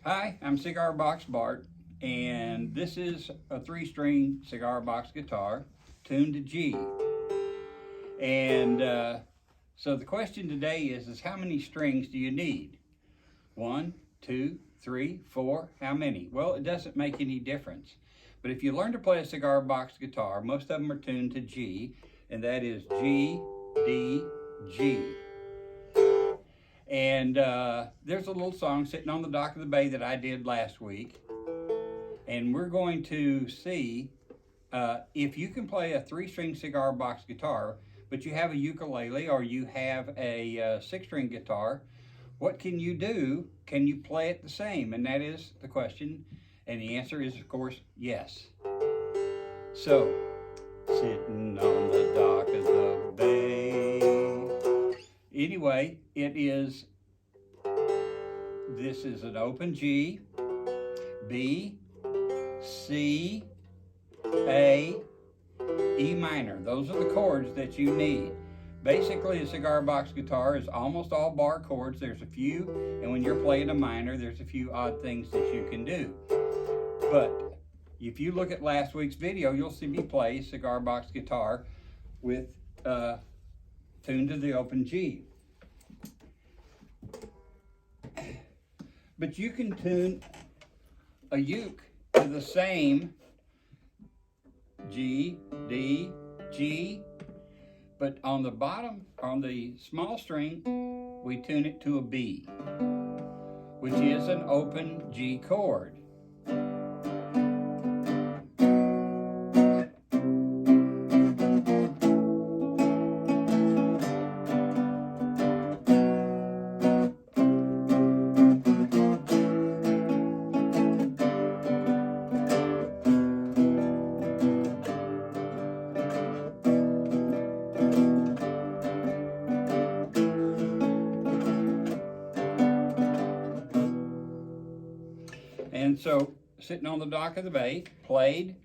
Hi, I'm Cigar Box Bart, and this is a 3-string cigar box guitar tuned to G. And so the question today is how many strings do you need? 1, 2, 3, 4, how many? Well, it doesn't make any difference. But if you learn to play a cigar box guitar, most of them are tuned to G, and that is G, D, G. And there's a little song sitting on the dock of the bay that I did last week. And we're going to see if you can play a 3-string cigar box guitar, but you have a ukulele or you have a 6-string guitar, what can you do? Can you play it the same? And that is the question. And the answer is, of course, yes. So, sitting on the dock of the bay. Anyway, this is an open G, B, C, A, E minor. Those are the chords that you need. Basically, a cigar box guitar is almost all bar chords. There's a few, and when you're playing a minor, there's a few odd things that you can do. But if you look at last week's video, you'll see me play cigar box guitar with tuned to the open G. But you can tune a uke to the same G, D, G, but on the bottom, on the small string, we tune it to a B, which is an open G chord. And so, sitting on the dock of the bay, played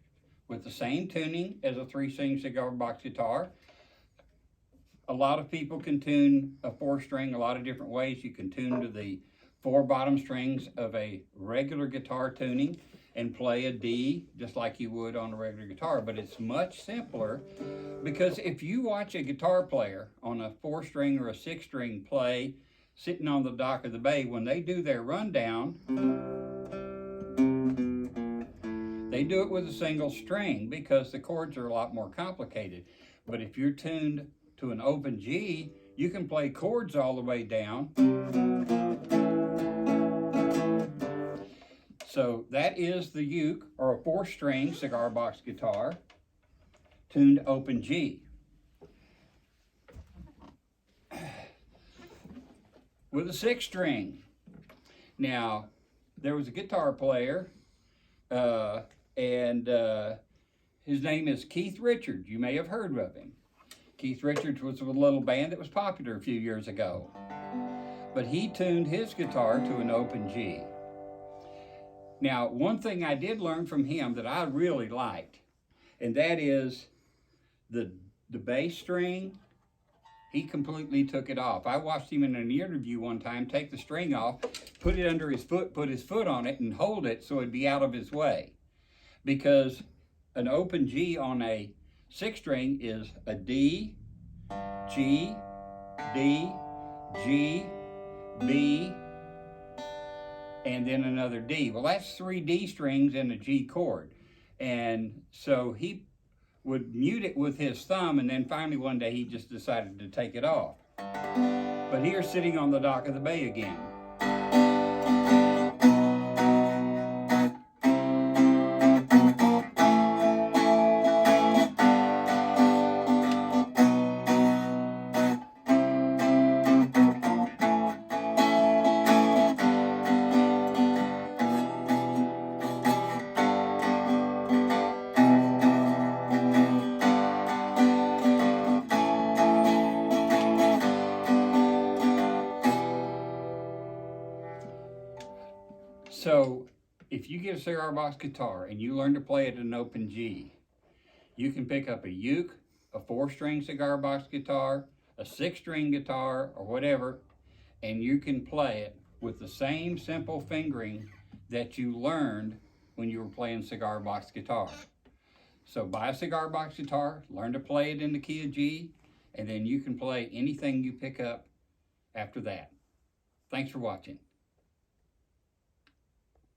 with the same tuning as a 3-string cigar box guitar. A lot of people can tune a 4-string a lot of different ways. You can tune to the 4 bottom strings of a regular guitar tuning and play a D just like you would on a regular guitar, but it's much simpler because if you watch a guitar player on a 4-string or a 6-string play sitting on the dock of the bay, when they do their rundown, they do it with a single string because the chords are a lot more complicated. But if you're tuned to an open G, you can play chords all the way down. So that is the uke, or a 4-string cigar box guitar, tuned to open G. With a 6-string. Now, there was a guitar player, and his name is Keith Richards. You may have heard of him. Keith Richards was with a little band that was popular a few years ago. But he tuned his guitar to an open G. Now, one thing I did learn from him that I really liked, and that is the bass string, he completely took it off. I watched him in an interview one time take the string off, put it under his foot, put his foot on it, and hold it so it'd be out of his way. Because an open G on a 6-string is a D, G, D, G, B, and then another D. Well, that's 3 D strings and a G chord. And so he would mute it with his thumb, and then finally one day he just decided to take it off. But here's sitting on the dock of the bay again. So if you get a cigar box guitar and you learn to play it in an open G, you can pick up a uke, a 4-string cigar box guitar, a 6-string guitar, or whatever, and you can play it with the same simple fingering that you learned when you were playing cigar box guitar. So buy a cigar box guitar, learn to play it in the key of G, and then you can play anything you pick up after that. Thanks for watching.